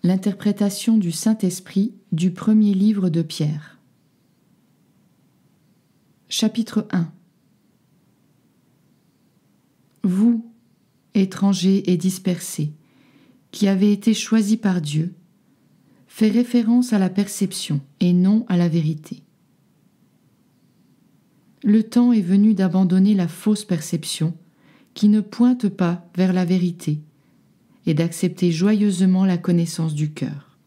L'interprétation du Saint-Esprit du premier livre de Pierre. Chapitre 1. Vous, étrangers et dispersés, qui avez été choisis par Dieu, fait référence à la perception et non à la vérité. Le temps est venu d'abandonner la fausse perception qui ne pointe pas vers la vérité et d'accepter joyeusement la connaissance du cœur.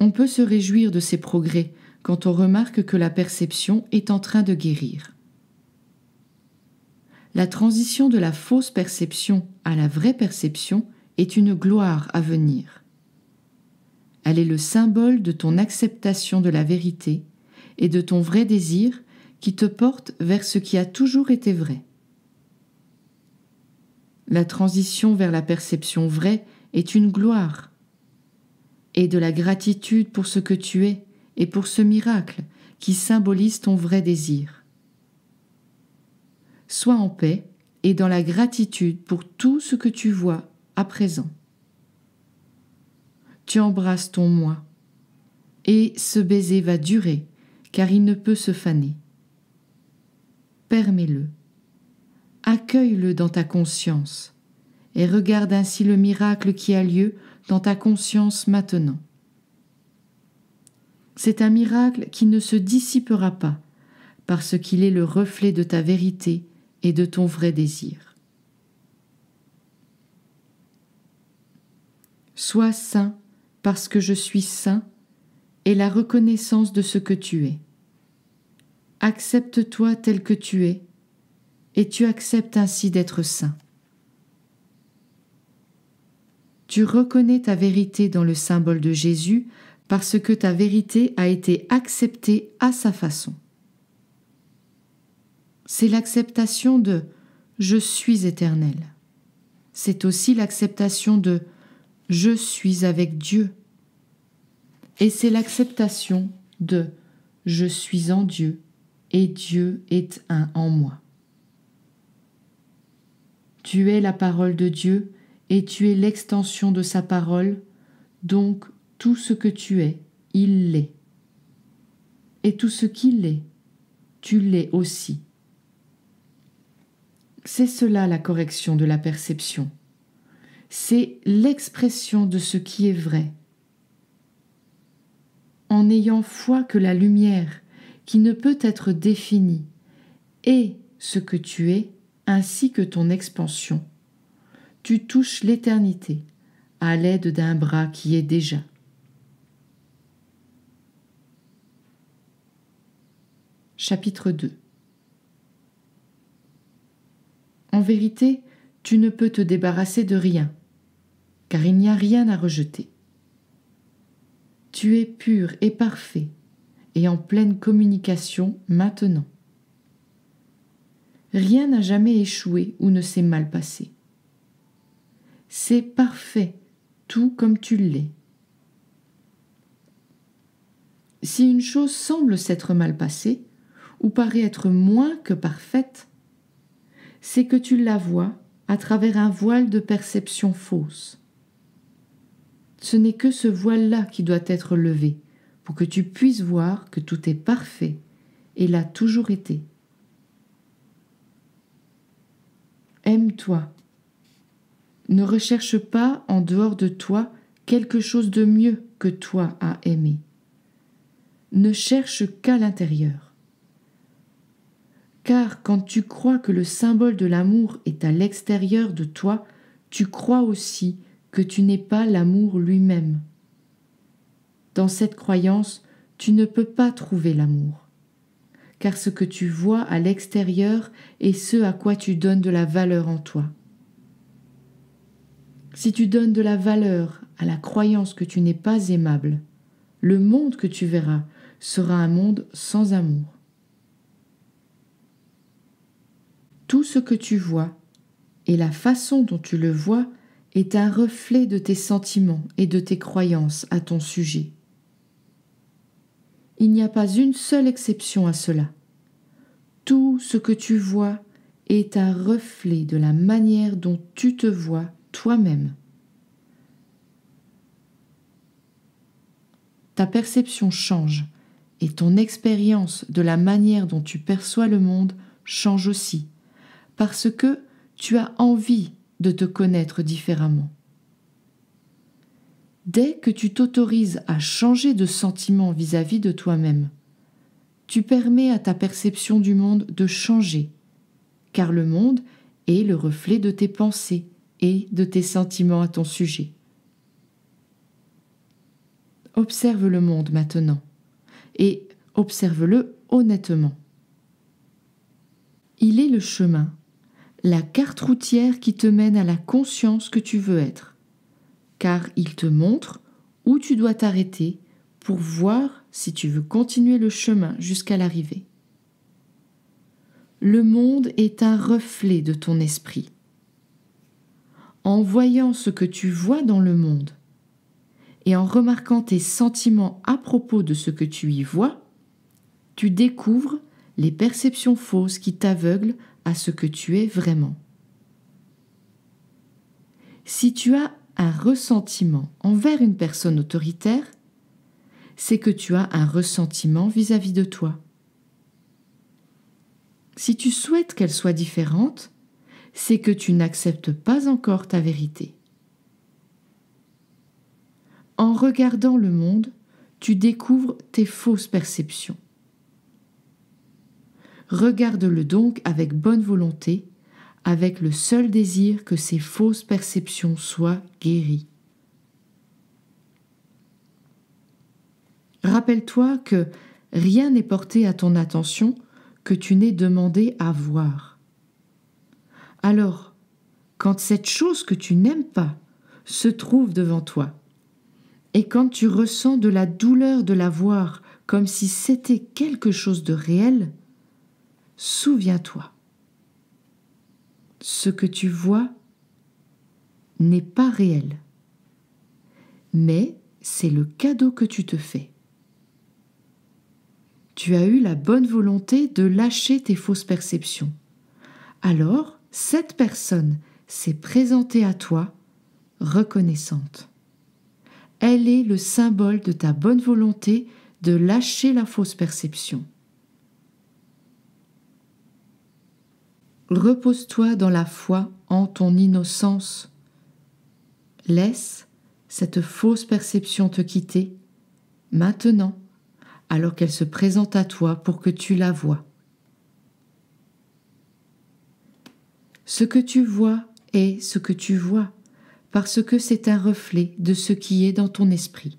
On peut se réjouir de ces progrès quand on remarque que la perception est en train de guérir. La transition de la fausse perception à la vraie perception est une gloire à venir. Elle est le symbole de ton acceptation de la vérité et de ton vrai désir qui te porte vers ce qui a toujours été vrai. La transition vers la perception vraie est une gloire, et de la gratitude pour ce que tu es et pour ce miracle qui symbolise ton vrai désir. Sois en paix et dans la gratitude pour tout ce que tu vois à présent. Tu embrasses ton moi, et ce baiser va durer, car il ne peut se faner. Permets-le. Accueille-le dans ta conscience et regarde ainsi le miracle qui a lieu dans ta conscience maintenant. C'est un miracle qui ne se dissipera pas parce qu'il est le reflet de ta vérité et de ton vrai désir. Sois saint parce que je suis saint et la reconnaissance de ce que tu es. Accepte-toi tel que tu es et tu acceptes ainsi d'être saint. Tu reconnais ta vérité dans le symbole de Jésus parce que ta vérité a été acceptée à sa façon. C'est l'acceptation de « je suis éternel ». C'est aussi l'acceptation de « je suis avec Dieu ». Et c'est l'acceptation de « je suis en Dieu et Dieu est un en moi ». Tu es la parole de Dieu et tu es l'extension de sa parole, donc tout ce que tu es, il l'est. Et tout ce qu'il est, tu l'es aussi. C'est cela la correction de la perception. C'est l'expression de ce qui est vrai. En ayant foi que la lumière, qui ne peut être définie, est ce que tu es, ainsi que ton expansion, tu touches l'éternité à l'aide d'un bras qui est déjà. Chapitre 2. En vérité, tu ne peux te débarrasser de rien, car il n'y a rien à rejeter. Tu es pur et parfait, et en pleine communication maintenant. Rien n'a jamais échoué ou ne s'est mal passé. C'est parfait, tout comme tu l'es. Si une chose semble s'être mal passée, ou paraît être moins que parfaite, c'est que tu la vois à travers un voile de perception fausse. Ce n'est que ce voile-là qui doit être levé, pour que tu puisses voir que tout est parfait et l'a toujours été. Aime-toi. Ne recherche pas en dehors de toi quelque chose de mieux que toi à aimer. Ne cherche qu'à l'intérieur. Car quand tu crois que le symbole de l'amour est à l'extérieur de toi, tu crois aussi que tu n'es pas l'amour lui-même. Dans cette croyance, tu ne peux pas trouver l'amour. Car ce que tu vois à l'extérieur est ce à quoi tu donnes de la valeur en toi. Si tu donnes de la valeur à la croyance que tu n'es pas aimable, le monde que tu verras sera un monde sans amour. Tout ce que tu vois et la façon dont tu le vois est un reflet de tes sentiments et de tes croyances à ton sujet. Il n'y a pas une seule exception à cela. Tout ce que tu vois est un reflet de la manière dont tu te vois, toi. toi-même. Ta perception change et ton expérience de la manière dont tu perçois le monde change aussi, parce que tu as envie de te connaître différemment. Dès que tu t'autorises à changer de sentiment vis-à-vis de toi-même, tu permets à ta perception du monde de changer, car le monde est le reflet de tes pensées et de tes sentiments à ton sujet. Observe le monde maintenant, et observe-le honnêtement. Il est le chemin, la carte routière qui te mène à la conscience que tu veux être, car il te montre où tu dois t'arrêter pour voir si tu veux continuer le chemin jusqu'à l'arrivée. Le monde est un reflet de ton esprit. En voyant ce que tu vois dans le monde et en remarquant tes sentiments à propos de ce que tu y vois, tu découvres les perceptions fausses qui t'aveuglent à ce que tu es vraiment. Si tu as un ressentiment envers une personne autoritaire, c'est que tu as un ressentiment vis-à-vis de toi. Si tu souhaites qu'elle soit différente, c'est que tu n'acceptes pas encore ta vérité. En regardant le monde, tu découvres tes fausses perceptions. Regarde-le donc avec bonne volonté, avec le seul désir que ces fausses perceptions soient guéries. Rappelle-toi que rien n'est porté à ton attention que tu n'aies demandé à voir. Alors, quand cette chose que tu n'aimes pas se trouve devant toi, et quand tu ressens de la douleur de la voir comme si c'était quelque chose de réel, souviens-toi. Ce que tu vois n'est pas réel, mais c'est le cadeau que tu te fais. Tu as eu la bonne volonté de lâcher tes fausses perceptions. Alors, cette personne s'est présentée à toi reconnaissante. Elle est le symbole de ta bonne volonté de lâcher la fausse perception. Repose-toi dans la foi en ton innocence. Laisse cette fausse perception te quitter maintenant, alors qu'elle se présente à toi pour que tu la vois. Ce que tu vois est ce que tu vois, parce que c'est un reflet de ce qui est dans ton esprit.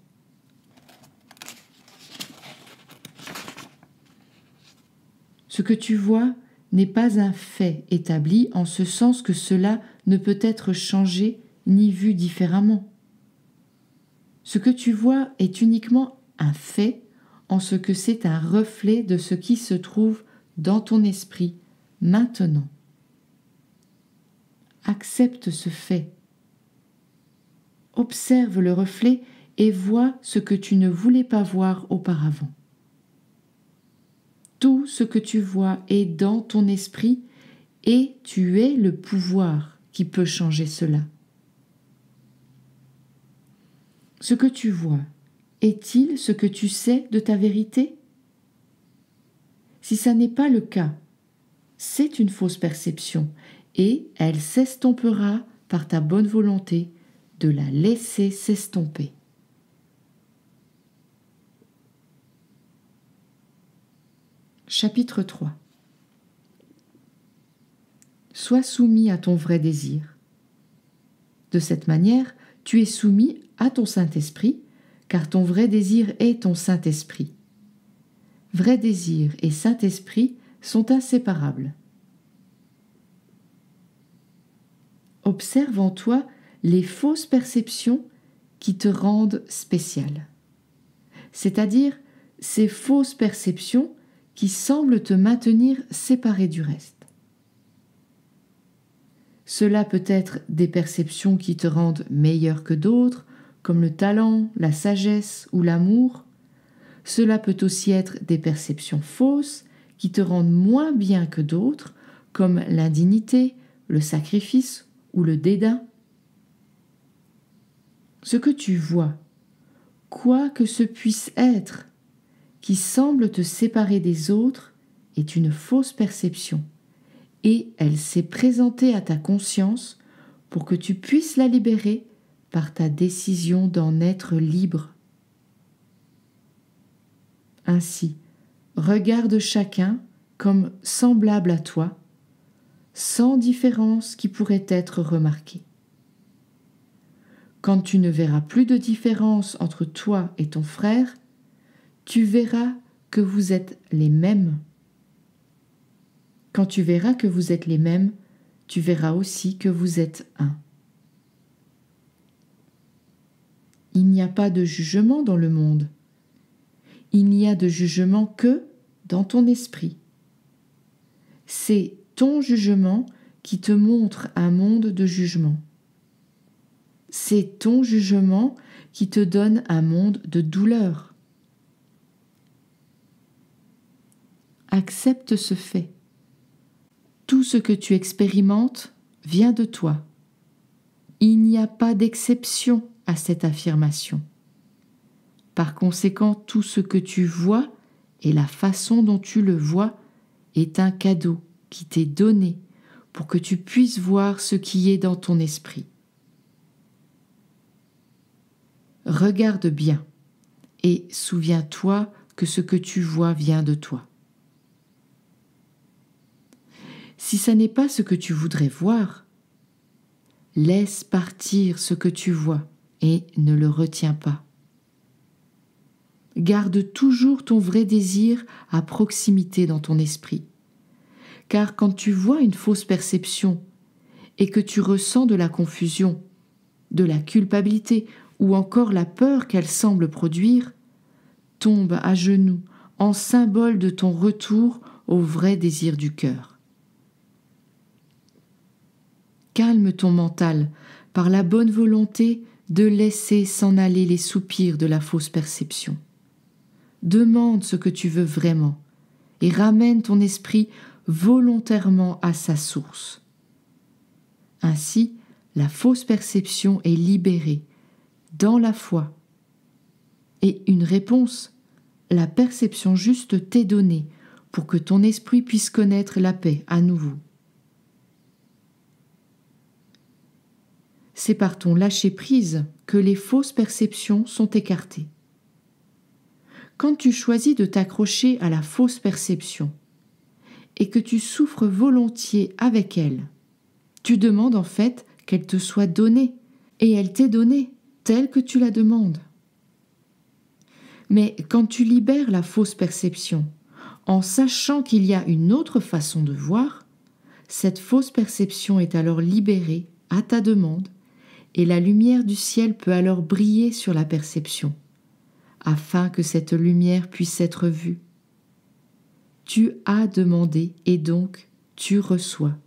Ce que tu vois n'est pas un fait établi en ce sens que cela ne peut être changé ni vu différemment. Ce que tu vois est uniquement un fait en ce que c'est un reflet de ce qui se trouve dans ton esprit maintenant. Accepte ce fait. Observe le reflet et vois ce que tu ne voulais pas voir auparavant. Tout ce que tu vois est dans ton esprit et tu es le pouvoir qui peut changer cela. Ce que tu vois est-il ce que tu sais de ta vérité? Si ça n'est pas le cas, c'est une fausse perception et elle s'estompera par ta bonne volonté de la laisser s'estomper. Chapitre 3. Sois soumis à ton vrai désir. De cette manière, tu es soumis à ton Saint-Esprit, car ton vrai désir est ton Saint-Esprit. Vrai désir et Saint-Esprit sont inséparables. Observe en toi les fausses perceptions qui te rendent spécial, c'est-à-dire ces fausses perceptions qui semblent te maintenir séparé du reste. Cela peut être des perceptions qui te rendent meilleur que d'autres, comme le talent, la sagesse ou l'amour. Cela peut aussi être des perceptions fausses qui te rendent moins bien que d'autres, comme l'indignité, le sacrifice ou le dédain. Ce que tu vois, quoi que ce puisse être, qui semble te séparer des autres, est une fausse perception, et elle s'est présentée à ta conscience pour que tu puisses la libérer par ta décision d'en être libre. Ainsi, regarde chacun comme semblable à toi, sans différence qui pourrait être remarquée. Quand tu ne verras plus de différence entre toi et ton frère, tu verras que vous êtes les mêmes. Quand tu verras que vous êtes les mêmes, tu verras aussi que vous êtes un. Il n'y a pas de jugement dans le monde. Il n'y a de jugement que dans ton esprit. C'est ton jugement qui te montre un monde de jugement. C'est ton jugement qui te donne un monde de douleur. Accepte ce fait. Tout ce que tu expérimentes vient de toi. Il n'y a pas d'exception à cette affirmation. Par conséquent, tout ce que tu vois et la façon dont tu le vois est un cadeau qui t'est donné pour que tu puisses voir ce qui est dans ton esprit. Regarde bien et souviens-toi que ce que tu vois vient de toi. Si ça n'est pas ce que tu voudrais voir, laisse partir ce que tu vois et ne le retiens pas. Garde toujours ton vrai désir à proximité dans ton esprit. Car quand tu vois une fausse perception et que tu ressens de la confusion, de la culpabilité ou encore la peur qu'elle semble produire, tombe à genoux en symbole de ton retour au vrai désir du cœur. Calme ton mental par la bonne volonté de laisser s'en aller les soupirs de la fausse perception. Demande ce que tu veux vraiment et ramène ton esprit volontairement à sa source. Ainsi, la fausse perception est libérée dans la foi. Et une réponse, la perception juste t'est donnée pour que ton esprit puisse connaître la paix à nouveau. C'est par ton lâcher-prise que les fausses perceptions sont écartées. Quand tu choisis de t'accrocher à la fausse perception et que tu souffres volontiers avec elle, tu demandes en fait qu'elle te soit donnée, et elle t'est donnée telle que tu la demandes. Mais quand tu libères la fausse perception, en sachant qu'il y a une autre façon de voir, cette fausse perception est alors libérée à ta demande, et la lumière du ciel peut alors briller sur la perception, afin que cette lumière puisse être vue. Tu as demandé et donc tu reçois.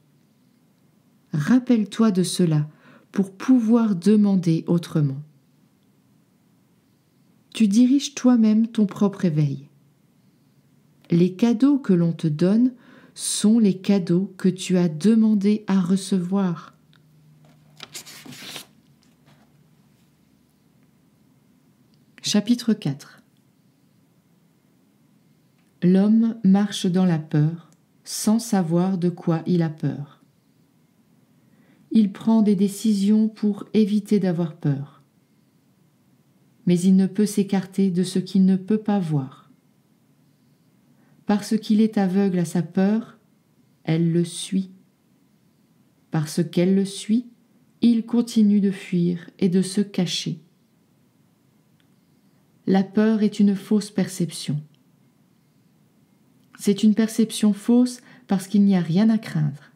Rappelle-toi de cela pour pouvoir demander autrement. Tu diriges toi-même ton propre éveil. Les cadeaux que l'on te donne sont les cadeaux que tu as demandé à recevoir. Chapitre 4. L'homme marche dans la peur, sans savoir de quoi il a peur. Il prend des décisions pour éviter d'avoir peur. Mais il ne peut s'écarter de ce qu'il ne peut pas voir. Parce qu'il est aveugle à sa peur, elle le suit. Parce qu'elle le suit, il continue de fuir et de se cacher. La peur est une fausse perception. C'est une perception fausse parce qu'il n'y a rien à craindre.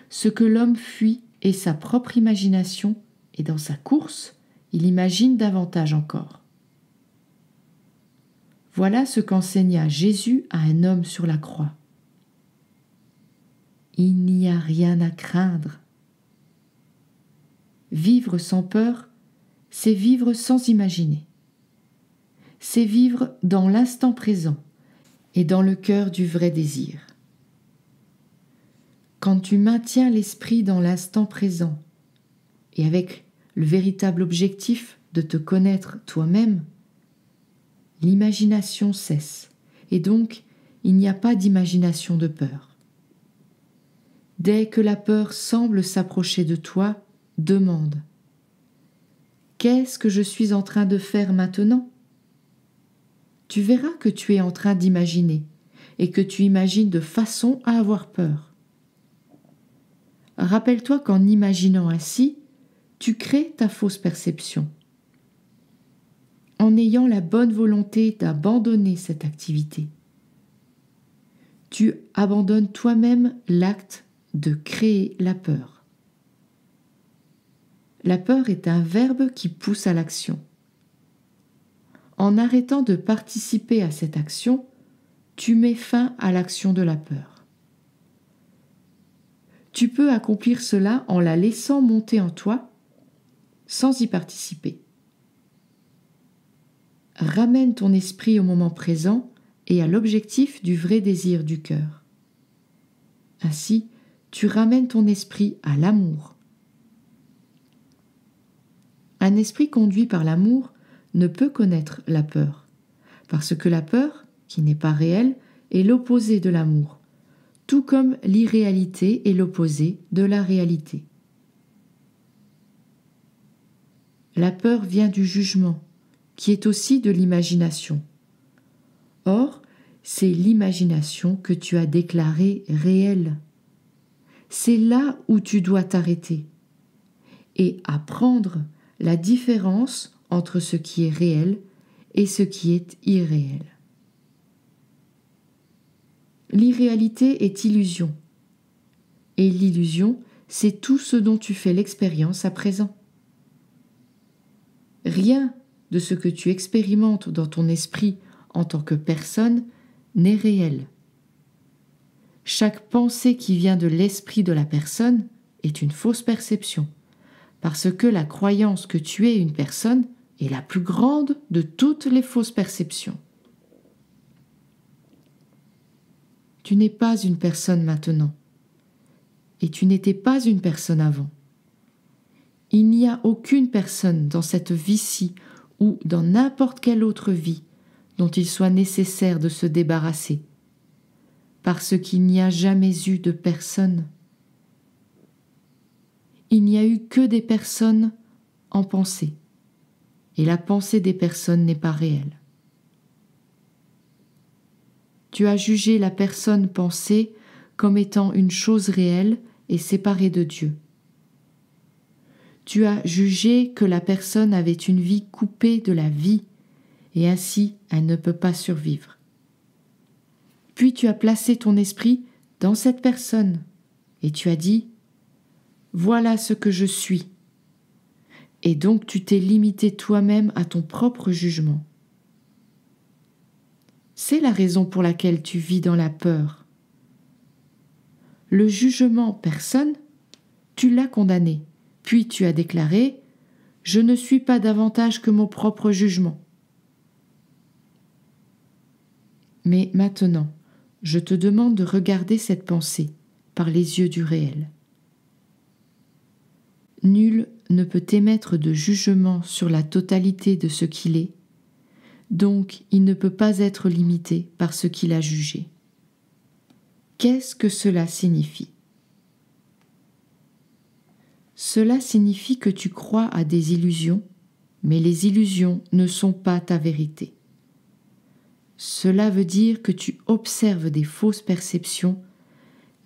Ce que l'homme fuit est sa propre imagination, et dans sa course, il imagine davantage encore. Voilà ce qu'enseigna Jésus à un homme sur la croix. Il n'y a rien à craindre. Vivre sans peur, c'est vivre sans imaginer. C'est vivre dans l'instant présent et dans le cœur du vrai désir. Quand tu maintiens l'esprit dans l'instant présent et avec le véritable objectif de te connaître toi-même, l'imagination cesse, et donc il n'y a pas d'imagination de peur. Dès que la peur semble s'approcher de toi, demande « Qu'est-ce que je suis en train de faire maintenant ?» Tu verras que tu es en train d'imaginer et que tu imagines de façon à avoir peur. Rappelle-toi qu'en imaginant ainsi, tu crées ta fausse perception. En ayant la bonne volonté d'abandonner cette activité, tu abandonnes toi-même l'acte de créer la peur. La peur est un verbe qui pousse à l'action. En arrêtant de participer à cette action, tu mets fin à l'action de la peur. Tu peux accomplir cela en la laissant monter en toi, sans y participer. Ramène ton esprit au moment présent et à l'objectif du vrai désir du cœur. Ainsi, tu ramènes ton esprit à l'amour. Un esprit conduit par l'amour ne peut connaître la peur, parce que la peur, qui n'est pas réelle, est l'opposé de l'amour, tout comme l'irréalité est l'opposé de la réalité. La peur vient du jugement, qui est aussi de l'imagination. Or, c'est l'imagination que tu as déclarée réelle. C'est là où tu dois t'arrêter et apprendre la différence entre ce qui est réel et ce qui est irréel. L'irréalité est illusion, et l'illusion, c'est tout ce dont tu fais l'expérience à présent. Rien de ce que tu expérimentes dans ton esprit en tant que personne n'est réel. Chaque pensée qui vient de l'esprit de la personne est une fausse perception, parce que la croyance que tu es une personne est la plus grande de toutes les fausses perceptions. Tu n'es pas une personne maintenant, et tu n'étais pas une personne avant. Il n'y a aucune personne dans cette vie-ci ou dans n'importe quelle autre vie dont il soit nécessaire de se débarrasser, parce qu'il n'y a jamais eu de personne. Il n'y a eu que des personnes en pensée, et la pensée des personnes n'est pas réelle. Tu as jugé la personne pensée comme étant une chose réelle et séparée de Dieu. Tu as jugé que la personne avait une vie coupée de la vie, et ainsi elle ne peut pas survivre. Puis tu as placé ton esprit dans cette personne, et tu as dit « Voilà ce que je suis ». Et donc tu t'es limité toi-même à ton propre jugement. C'est la raison pour laquelle tu vis dans la peur. Le jugement personne, tu l'as condamné, puis tu as déclaré « Je ne suis pas davantage que mon propre jugement ». Mais maintenant, je te demande de regarder cette pensée par les yeux du réel. Nul ne peut émettre de jugement sur la totalité de ce qu'il est, donc il ne peut pas être limité par ce qu'il a jugé. Qu'est-ce que cela signifie ? Cela signifie que tu crois à des illusions, mais les illusions ne sont pas ta vérité. Cela veut dire que tu observes des fausses perceptions,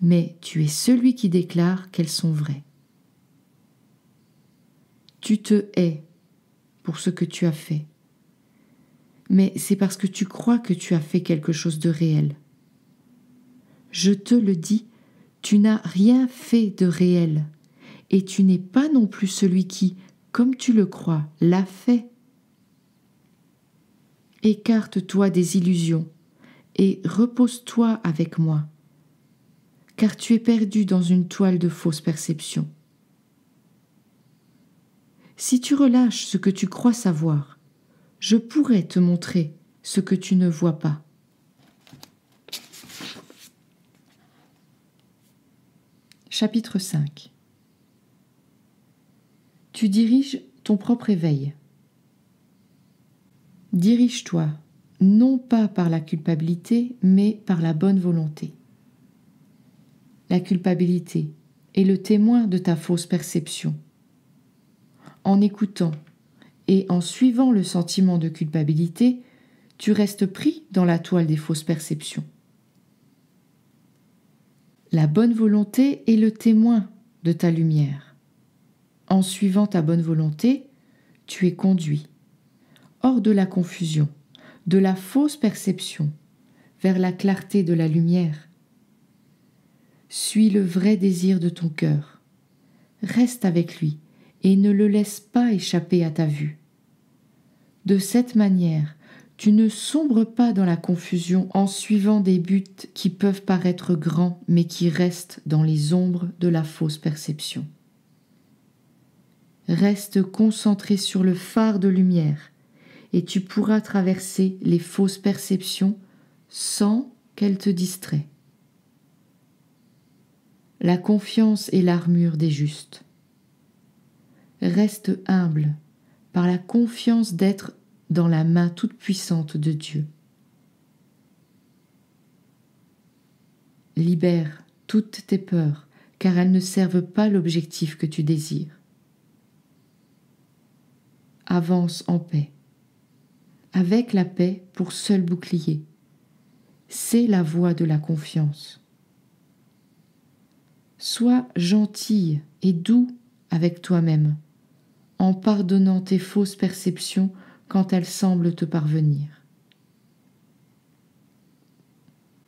mais tu es celui qui déclare qu'elles sont vraies. Tu te hais pour ce que tu as fait, mais c'est parce que tu crois que tu as fait quelque chose de réel. Je te le dis, tu n'as rien fait de réel, et tu n'es pas non plus celui qui, comme tu le crois, l'a fait. Écarte-toi des illusions et repose-toi avec moi, car tu es perdu dans une toile de fausses perceptions. Si tu relâches ce que tu crois savoir, je pourrais te montrer ce que tu ne vois pas. Chapitre 5. Tu diriges ton propre éveil. Dirige-toi, non pas par la culpabilité, mais par la bonne volonté. La culpabilité est le témoin de ta fausse perception. En écoutant et en suivant le sentiment de culpabilité, tu restes pris dans la toile des fausses perceptions. La bonne volonté est le témoin de ta lumière. En suivant ta bonne volonté, tu es conduit hors de la confusion, de la fausse perception, vers la clarté de la lumière. Suis le vrai désir de ton cœur. Reste avec lui et ne le laisse pas échapper à ta vue. De cette manière, tu ne sombres pas dans la confusion en suivant des buts qui peuvent paraître grands mais qui restent dans les ombres de la fausse perception. Reste concentré sur le phare de lumière et tu pourras traverser les fausses perceptions sans qu'elles te distraient. La confiance est l'armure des justes. Reste humble par la confiance d'être dans la main toute-puissante de Dieu. Libère toutes tes peurs, car elles ne servent pas l'objectif que tu désires. Avance en paix, avec la paix pour seul bouclier. C'est la voie de la confiance. Sois gentille et doux avec toi-même, en pardonnant tes fausses perceptions quand elles semblent te parvenir.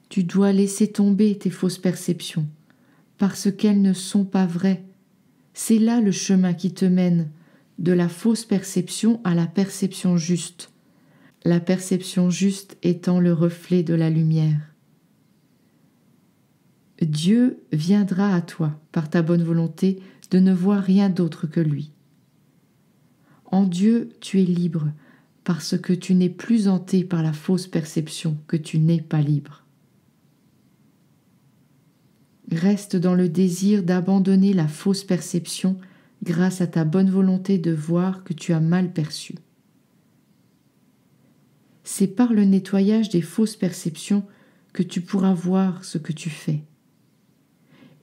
Tu dois laisser tomber tes fausses perceptions, parce qu'elles ne sont pas vraies. C'est là le chemin qui te mène de la fausse perception à la perception juste, la perception juste étant le reflet de la lumière. Dieu viendra à toi par ta bonne volonté de ne voir rien d'autre que lui. En Dieu, tu es libre parce que tu n'es plus hanté par la fausse perception que tu n'es pas libre. Reste dans le désir d'abandonner la fausse perception grâce à ta bonne volonté de voir que tu as mal perçu. C'est par le nettoyage des fausses perceptions que tu pourras voir ce que tu fais.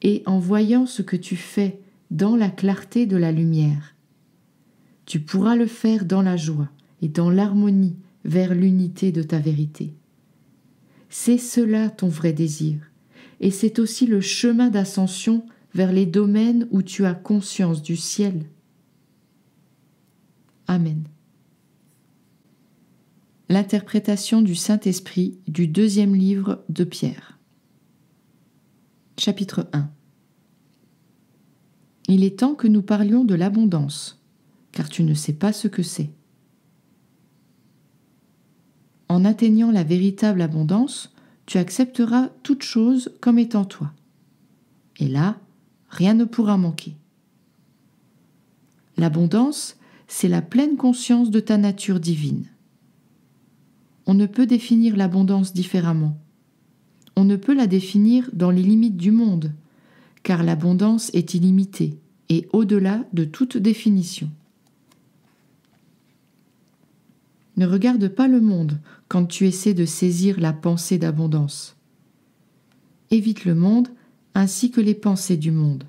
Et en voyant ce que tu fais dans la clarté de la lumière, tu pourras le faire dans la joie et dans l'harmonie vers l'unité de ta vérité. C'est cela ton vrai désir, et c'est aussi le chemin d'ascension vers les domaines où tu as conscience du ciel. Amen. L'interprétation du Saint-Esprit du 2e livre de Pierre. Chapitre 1. Il est temps que nous parlions de l'abondance, car tu ne sais pas ce que c'est. En atteignant la véritable abondance, tu accepteras toute chose comme étant toi. Et là, rien ne pourra manquer. L'abondance, c'est la pleine conscience de ta nature divine. On ne peut définir l'abondance différemment. On ne peut la définir dans les limites du monde, car l'abondance est illimitée et au-delà de toute définition. Ne regarde pas le monde quand tu essaies de saisir la pensée d'abondance. Évite le monde ainsi que les pensées du monde,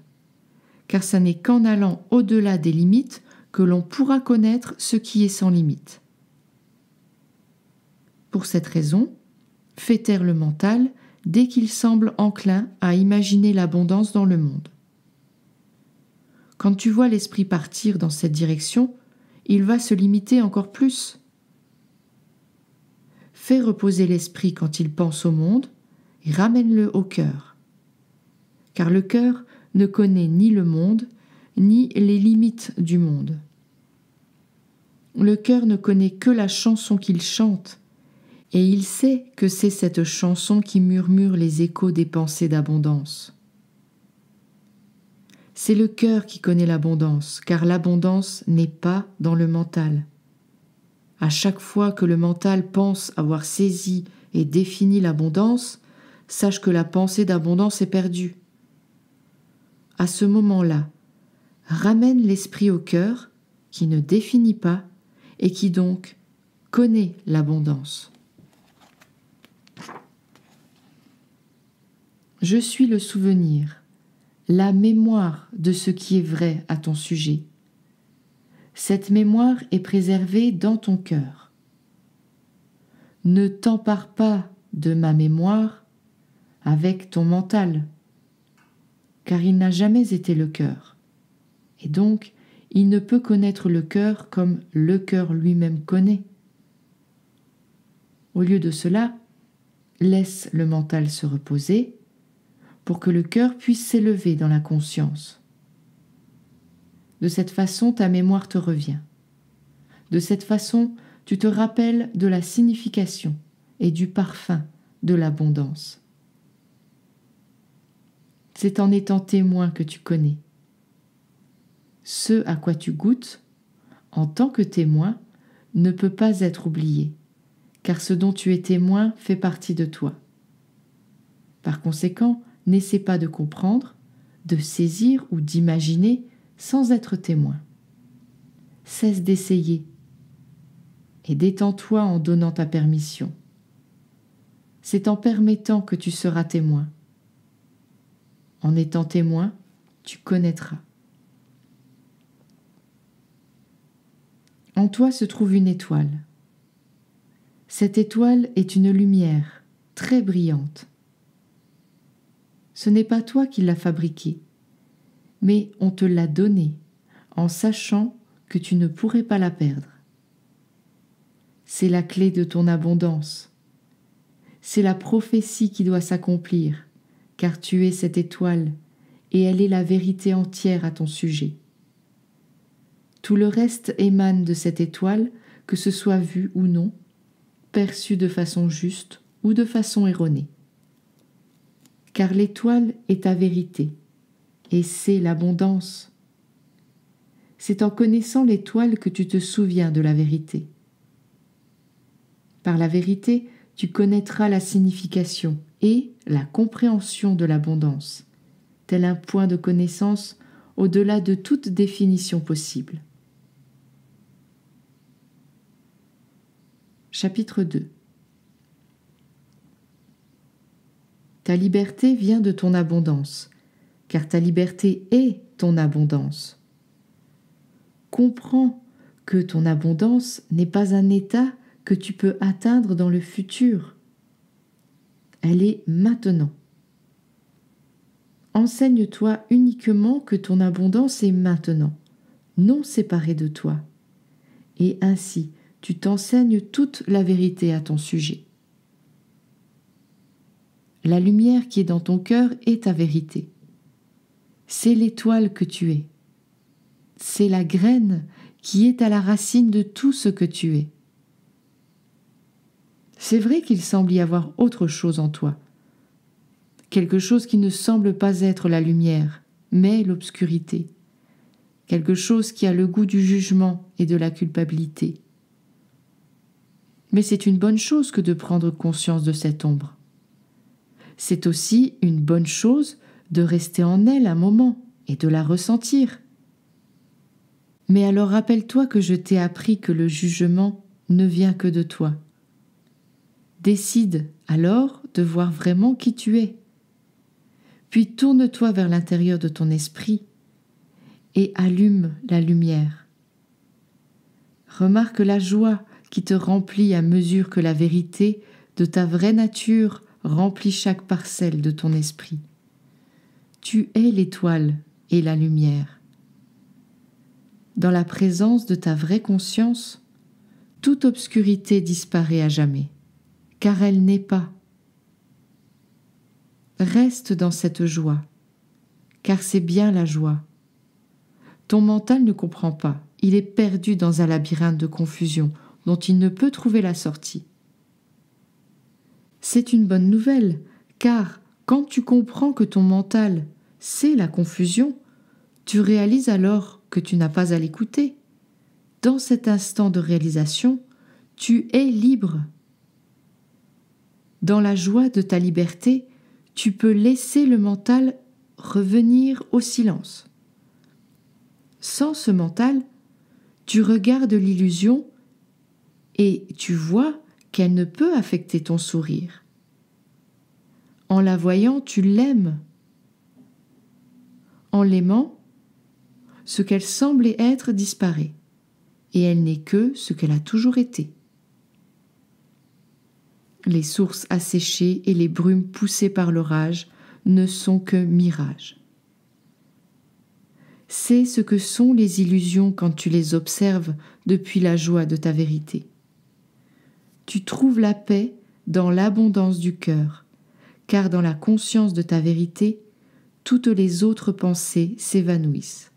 car ce n'est qu'en allant au-delà des limites que l'on pourra connaître ce qui est sans limite. Pour cette raison, fais taire le mental dès qu'il semble enclin à imaginer l'abondance dans le monde. Quand tu vois l'esprit partir dans cette direction, il va se limiter encore plus. Fais reposer l'esprit quand il pense au monde et ramène-le au cœur. Car le cœur ne connaît ni le monde, ni les limites du monde. Le cœur ne connaît que la chanson qu'il chante, et il sait que c'est cette chanson qui murmure les échos des pensées d'abondance. C'est le cœur qui connaît l'abondance, car l'abondance n'est pas dans le mental. À chaque fois que le mental pense avoir saisi et défini l'abondance, sache que la pensée d'abondance est perdue. À ce moment-là, ramène l'esprit au cœur qui ne définit pas et qui donc connaît l'abondance. Je suis le souvenir, la mémoire de ce qui est vrai à ton sujet. Cette mémoire est préservée dans ton cœur. Ne t'empare pas de ma mémoire avec ton mental, car il n'a jamais été le cœur, et donc il ne peut connaître le cœur comme le cœur lui-même connaît. Au lieu de cela, laisse le mental se reposer pour que le cœur puisse s'élever dans la conscience. De cette façon, ta mémoire te revient. De cette façon, tu te rappelles de la signification et du parfum de l'abondance. C'est en étant témoin que tu connais. Ce à quoi tu goûtes, en tant que témoin, ne peut pas être oublié, car ce dont tu es témoin fait partie de toi. Par conséquent, n'essaie pas de comprendre, de saisir ou d'imaginer sans être témoin. Cesse d'essayer et détends-toi en donnant ta permission. C'est en permettant que tu seras témoin. En étant témoin, tu connaîtras. En toi se trouve une étoile. Cette étoile est une lumière très brillante. Ce n'est pas toi qui l'as fabriquée, mais on te l'a donnée en sachant que tu ne pourrais pas la perdre. C'est la clé de ton abondance. C'est la prophétie qui doit s'accomplir, car tu es cette étoile et elle est la vérité entière à ton sujet. Tout le reste émane de cette étoile, que ce soit vu ou non, perçu de façon juste ou de façon erronée. Car l'étoile est ta vérité, et c'est l'abondance. C'est en connaissant l'étoile que tu te souviens de la vérité. Par la vérité, tu connaîtras la signification et la compréhension de l'abondance, tel un point de connaissance au-delà de toute définition possible. Chapitre 2. Ta liberté vient de ton abondance, car ta liberté est ton abondance. Comprends que ton abondance n'est pas un état que tu peux atteindre dans le futur. Elle est maintenant. Enseigne-toi uniquement que ton abondance est maintenant, non séparée de toi, et ainsi tu t'enseignes toute la vérité à ton sujet. La lumière qui est dans ton cœur est ta vérité. C'est l'étoile que tu es. C'est la graine qui est à la racine de tout ce que tu es. C'est vrai qu'il semble y avoir autre chose en toi, quelque chose qui ne semble pas être la lumière, mais l'obscurité, quelque chose qui a le goût du jugement et de la culpabilité. Mais c'est une bonne chose que de prendre conscience de cette ombre. C'est aussi une bonne chose de rester en elle un moment et de la ressentir. Mais alors rappelle-toi que je t'ai appris que le jugement ne vient que de toi. Décide alors de voir vraiment qui tu es. Puis tourne-toi vers l'intérieur de ton esprit et allume la lumière. Remarque la joie qui te remplit à mesure que la vérité de ta vraie nature remplit chaque parcelle de ton esprit. Tu es l'étoile et la lumière. Dans la présence de ta vraie conscience, toute obscurité disparaît à jamais, car elle n'est pas. Reste dans cette joie, car c'est bien la joie. Ton mental ne comprend pas, il est perdu dans un labyrinthe de confusion dont il ne peut trouver la sortie. C'est une bonne nouvelle, car quand tu comprends que ton mental, c'est la confusion, tu réalises alors que tu n'as pas à l'écouter. Dans cet instant de réalisation, tu es libre. Dans la joie de ta liberté, tu peux laisser le mental revenir au silence. sans ce mental, tu regardes l'illusion et tu vois qu'elle ne peut affecter ton sourire. En la voyant, tu l'aimes. En l'aimant, ce qu'elle semblait être disparaît, et elle n'est que ce qu'elle a toujours été. Les sources asséchées et les brumes poussées par l'orage ne sont que mirages. C'est ce que sont les illusions quand tu les observes depuis la joie de ta vérité. Tu trouves la paix dans l'abondance du cœur, car dans la conscience de ta vérité, toutes les autres pensées s'évanouissent.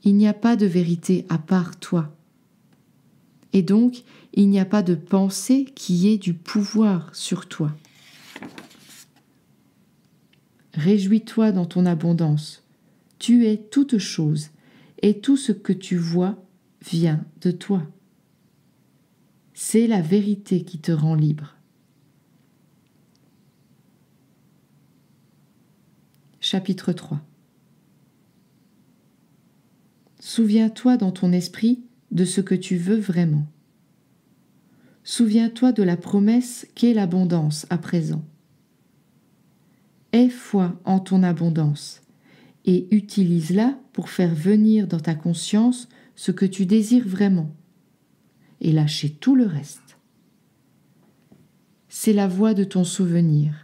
Il n'y a pas de vérité à part toi. Et donc, il n'y a pas de pensée qui ait du pouvoir sur toi. Réjouis-toi dans ton abondance. Tu es toute chose, et tout ce que tu vois vient de toi. C'est la vérité qui te rend libre. Chapitre 3. Souviens-toi dans ton esprit de ce que tu veux vraiment. Souviens-toi de la promesse qu'est l'abondance à présent. Aie foi en ton abondance et utilise-la pour faire venir dans ta conscience ce que tu désires vraiment et lâcher tout le reste. C'est la voie de ton souvenir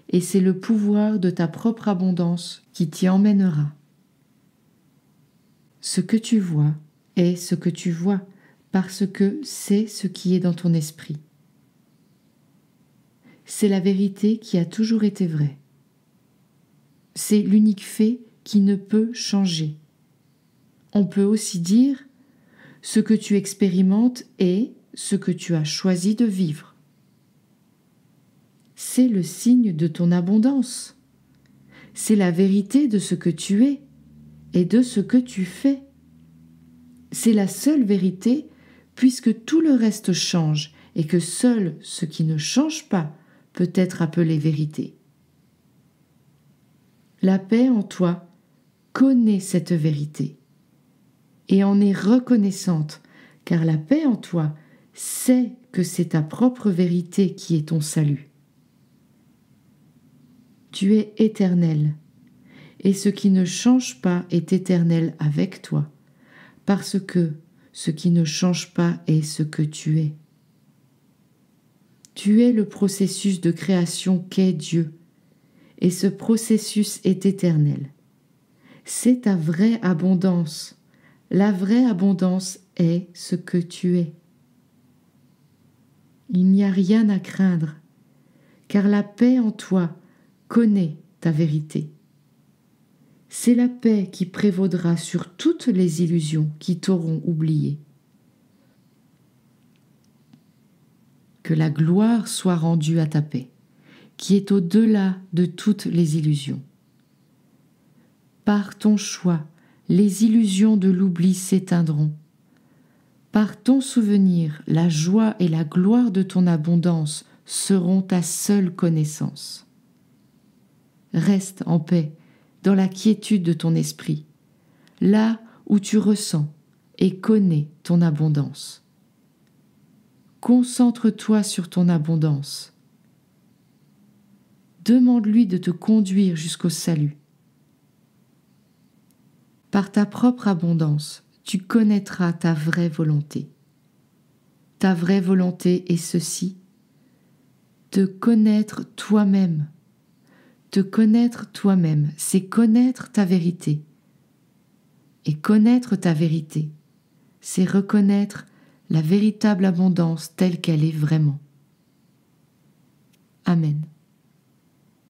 et c'est le pouvoir de ta propre abondance qui t'y emmènera. Ce que tu vois est ce que tu vois parce que c'est ce qui est dans ton esprit. C'est la vérité qui a toujours été vraie. C'est l'unique fait qui ne peut changer. On peut aussi dire ce que tu expérimentes est ce que tu as choisi de vivre. C'est le signe de ton abondance. C'est la vérité de ce que tu es et de ce que tu fais. C'est la seule vérité puisque tout le reste change et que seul ce qui ne change pas peut être appelé vérité. La paix en toi connaît cette vérité et en est reconnaissante, car la paix en toi sait que c'est ta propre vérité qui est ton salut. Tu es éternel, et ce qui ne change pas est éternel avec toi, parce que ce qui ne change pas est ce que tu es. Tu es le processus de création qu'est Dieu, et ce processus est éternel. C'est ta vraie abondance. La vraie abondance est ce que tu es. Il n'y a rien à craindre, car la paix en toi connaît ta vérité. C'est la paix qui prévaudra sur toutes les illusions qui t'auront oublié. Que la gloire soit rendue à ta paix, qui est au-delà de toutes les illusions. Par ton choix, les illusions de l'oubli s'éteindront. Par ton souvenir, la joie et la gloire de ton abondance seront ta seule connaissance. Reste en paix dans la quiétude de ton esprit, là où tu ressens et connais ton abondance. Concentre-toi sur ton abondance. Demande-lui de te conduire jusqu'au salut. Par ta propre abondance, tu connaîtras ta vraie volonté. Ta vraie volonté est ceci: te connaître toi-même. Te connaître toi-même, c'est connaître ta vérité. Et connaître ta vérité, c'est reconnaître la véritable abondance telle qu'elle est vraiment. Amen.